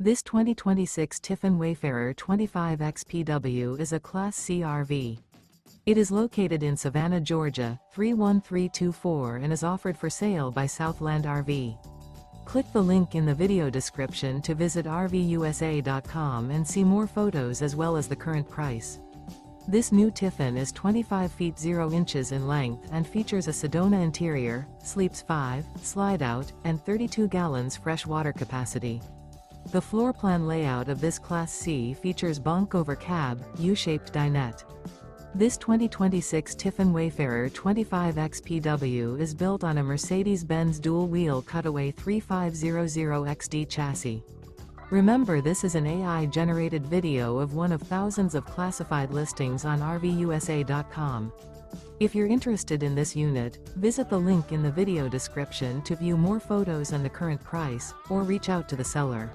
This 2026 Tiffin Wayfarer 25 XPW is a Class C RV. It is located in Savannah, Georgia, 31324 and is offered for sale by Southland RV. Click the link in the video description to visit RVUSA.com and see more photos as well as the current price. This new Tiffin is 25 feet 0 inches in length and features a Sedona interior, sleeps 5, slide-out, and 32 gallons fresh water capacity. The floor plan layout of this Class C features bunk over cab, U-shaped dinette. This 2026 Tiffin Wayfarer 25 XPW is built on a Mercedes-Benz Dual Wheel Cutaway 3500XD chassis. Remember, this is an AI-generated video of one of thousands of classified listings on RVUSA.com. If you're interested in this unit, visit the link in the video description to view more photos and the current price, or reach out to the seller.